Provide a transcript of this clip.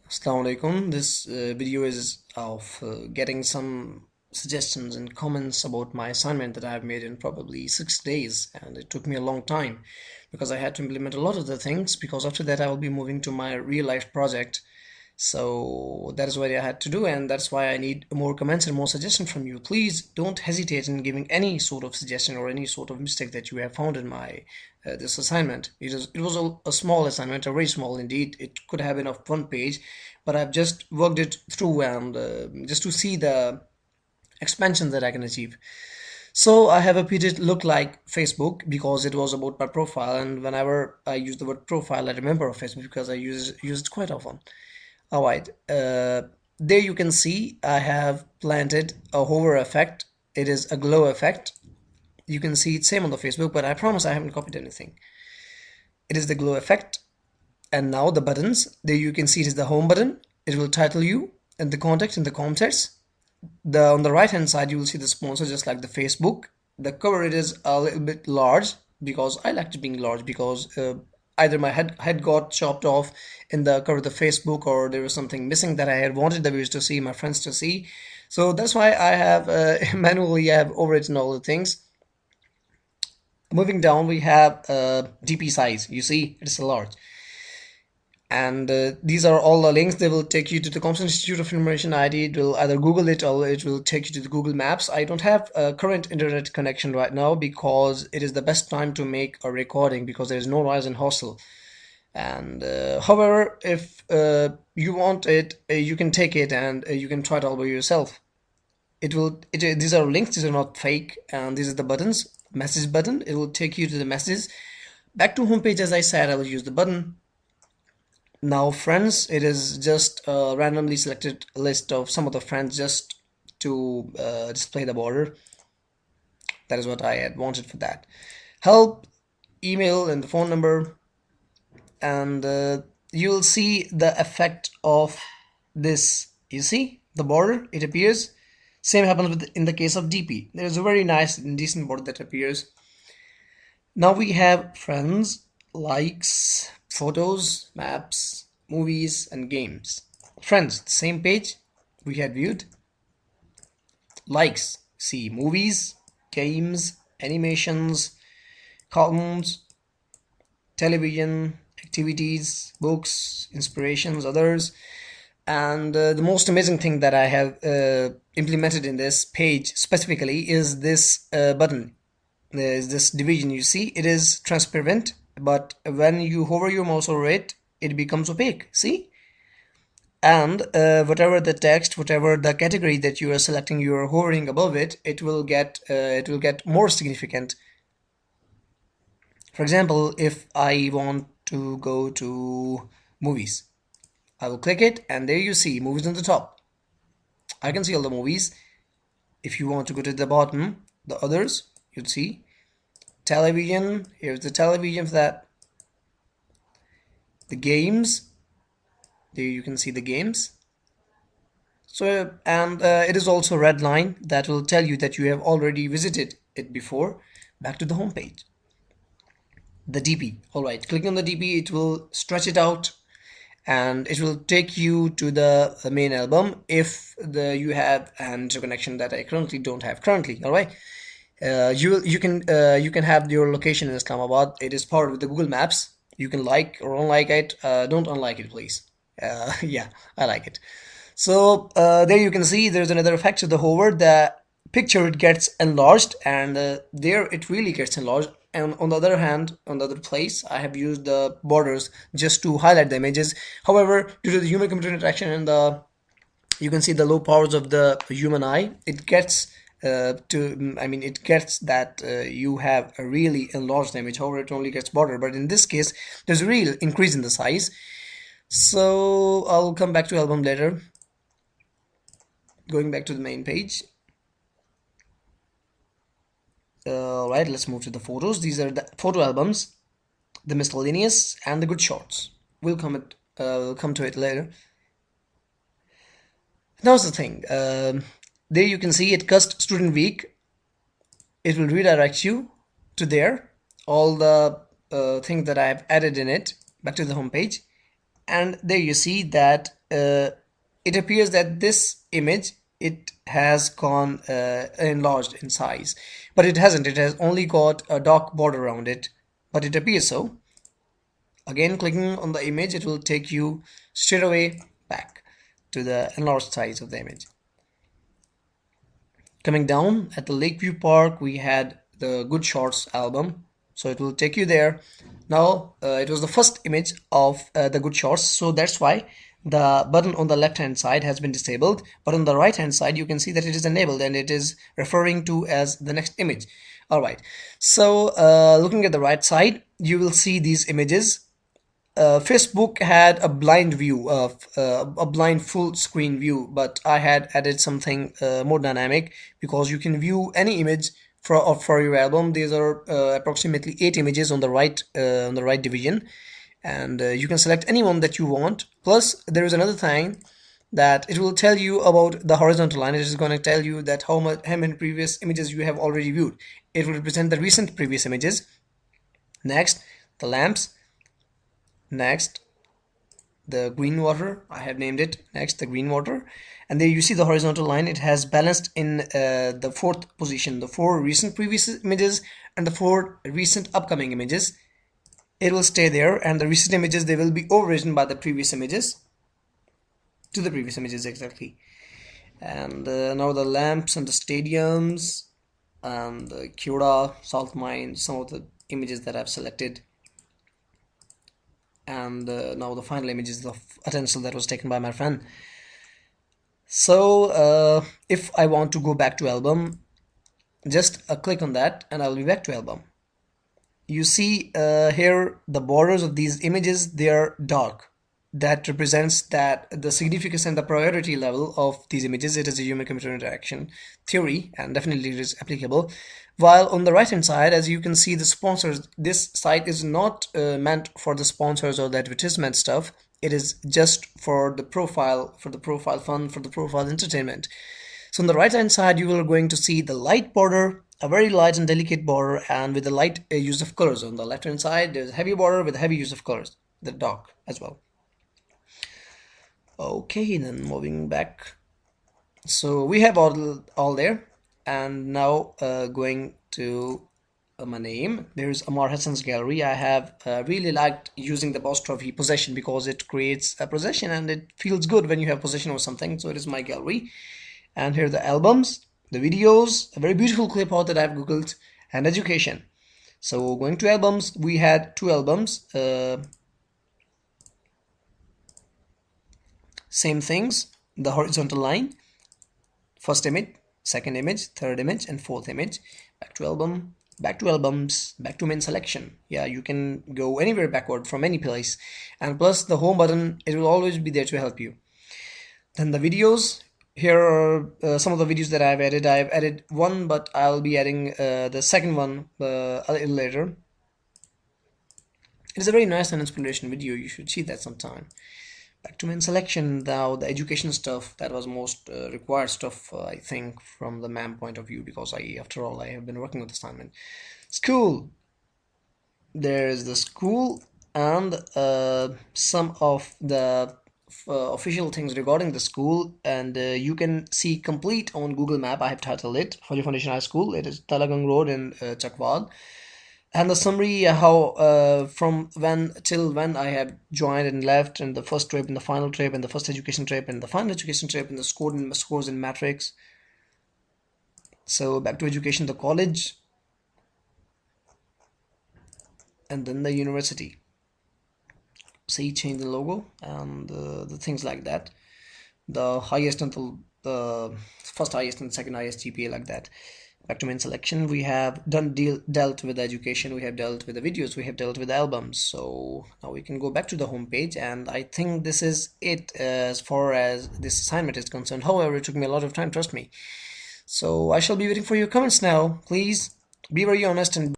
Assalamu alaikum. This video is of getting some suggestions and comments about my assignment that I've made in probably 6 days, and it took me a long time because I had to implement a lot of the things, because after that I will be moving to my real life project. So that is what I had to do, and that's why I need more comments and more suggestions from you. Please don't hesitate in giving any sort of suggestion or any sort of mistake that you have found in my this assignment. It was a small assignment, a very small indeed. It could have been of one page, but I've just worked it through and just to see the expansion that I can achieve. So I have made it look like Facebook because it was about my profile, and whenever I use the word profile, I remember of Facebook because I use it quite often. All right. There you can see I have planted a hover effect. It is a glow effect. You can see it's same on the Facebook, but I promise I haven't copied anything. It is the glow effect. And now the buttons. There you can see it is the home button. It will title you and the contact in the contacts. On the right hand side you will see the sponsor, just like the Facebook. The cover, it is a little bit large because I liked it being large because either my head got chopped off in the cover of the Facebook, or there was something missing that I had wanted the viewers to see, my friends to see. So that's why I have manually I have overwritten all the things. Moving down, we have DP size. You see, it's a large. And these are all the links. They will take you to the Compton Institute of Information ID. It will either Google it or it will take you to the Google Maps. I don't have a current internet connection right now because it is the best time to make a recording because there is no noise in hostel. And however, if you want it, you can take it and you can try it all by yourself. These are links, these are not fake, and these are the buttons. Message button, it will take you to the messages. Back to homepage, as I said, I will use the button. Now friends, it is just a randomly selected list of some of the friends just to display the border. That is what I had wanted for that. Help, email, and the phone number. And you'll see the effect of this. You see the border, it appears. Same happens in the case of DP. There's a very nice and decent border that appears. Now we have friends, likes, photos, maps, movies, and games. Friends, same page we had viewed. Likes, see movies, games, animations, cartoons, television, activities, books, inspirations, others. And the most amazing thing that I have implemented in this page specifically is this button. Is this division. You see, it is transparent, but when you hover your mouse over it, it becomes opaque. See? And whatever the text, whatever the category that you are selecting, you are hovering above it, it will get more significant. For example, if I want to go to movies, I will click it, and there you see movies on the top. I can see all the movies. If you want to go to the bottom, the others, you'd see television. Here's the television for that. The games, there you can see the games. So, and it is also a red line that will tell you that you have already visited it before. Back to the home page. The DP. All right, clicking on the DP, it will stretch it out and it will take you to the main album if you have an interconnection that I currently don't have currently. All right, you can have your location in Islamabad. It is powered with the Google Maps. You can like or unlike it. Don't unlike it, please. Yeah, I like it. So there you can see there's another effect to the hover. The picture, it gets enlarged, and there it really gets enlarged. And on the other hand, on the other place, I have used the borders just to highlight the images. However, due to the human computer interaction and you can see the low powers of the human eye, it gets it gets that you have a really enlarged image. However, it only gets border, but in this case there's a real increase in the size. So I'll come back to album later. Going back to the main page. Right, let's move to the photos. These are the photo albums, the miscellaneous, and the good shorts. We'll come to it later. Now's the thing. There you can see it cust student week. It will redirect you to there. All the things that I have added in it. Back to the home page. and there you see that it appears that this image, it has gone enlarged in size, but it hasn't. It has only got a dark border around it, but it appears so. Again, clicking on the image, it will take you straight away back to the enlarged size of the image. Coming down at the Lakeview Park, we had the Good Shots album, so it will take you there. Now it was the first image of the Good Shots, so that's why the button on the left hand side has been disabled, but on the right hand side you can see that it is enabled, and it is referring to as the next image. All right, so looking at the right side, you will see these images. Facebook had a blind view of a blind full screen view, but I had added something more dynamic, because you can view any image for your album. These are approximately 8 images on the right division, and you can select any one that you want. Plus, there is another thing that it will tell you about the horizontal line. It is going to tell you that how many previous images you have already viewed. It will represent the recent previous images. Next, the lamps. Next, the green water, I have named it. Next, the green water, and there you see the horizontal line. It has balanced in the 4th position, the 4 recent previous images and the 4 recent upcoming images. It will stay there, and the recent images, they will be overwritten by the previous images to the previous images exactly. And now the lamps and the stadiums and the Kyoto salt mine, some of the images that I've selected. And now the final image is of a stencil that was taken by my friend. So if I want to go back to album, just click on that and I'll be back to album. You see here the borders of these images, they are dark. That represents that the significance and the priority level of these images. It is a human-computer interaction theory, and definitely it is applicable. While on the right hand side, as you can see, the sponsors, this site is not meant for the sponsors or the advertisement stuff. It is just for the profile fun, for the profile entertainment. So on the right hand side, you are going to see the light border, a very light and delicate border, and with the light use of colors. On the left hand side, there's a heavy border with a heavy use of colors, the dark as well. Okay, then moving back. So we have all there, and now going to my name. There's Amar Hassan's gallery. I have really liked using the apostrophe possession, because it creates a possession and it feels good when you have possession of something. So it is my gallery, and here are the albums, the videos, a very beautiful clip art that I've googled, and education. So going to albums, we had 2 albums. Same things, the horizontal line, first image, second image, third image, and fourth image. Back to album, back to albums, back to main selection. Yeah, you can go anywhere backward from any place, and plus the home button, it will always be there to help you. Then the videos, here are some of the videos that I've added one, but I'll be adding the second one a little later. It is a very nice and inspirational video. You should see that sometime. Back to main selection. Now the education stuff, that was most required stuff, I think, from the MAM point of view, because after all, I have been working with assignment. School, there is the school, and some of the official things regarding the school, and you can see complete on Google Map. I have titled it Holy Foundation High School. It is Talagang Road in Chakwal. And the summary, how from when till when I have joined and left, and the first trip and the final trip and the first education trip and the final education trip, and the scores in matrix. So back to education, the college, and then the university. See, change the logo and the things like that. The highest until the first highest and second highest GPA, like that. Back to main selection, we have dealt with education, we have dealt with the videos, we have dealt with the albums. So now we can go back to the home page, and I think this is it as far as this assignment is concerned. However, it took me a lot of time, trust me. So I shall be waiting for your comments now. Please be very honest and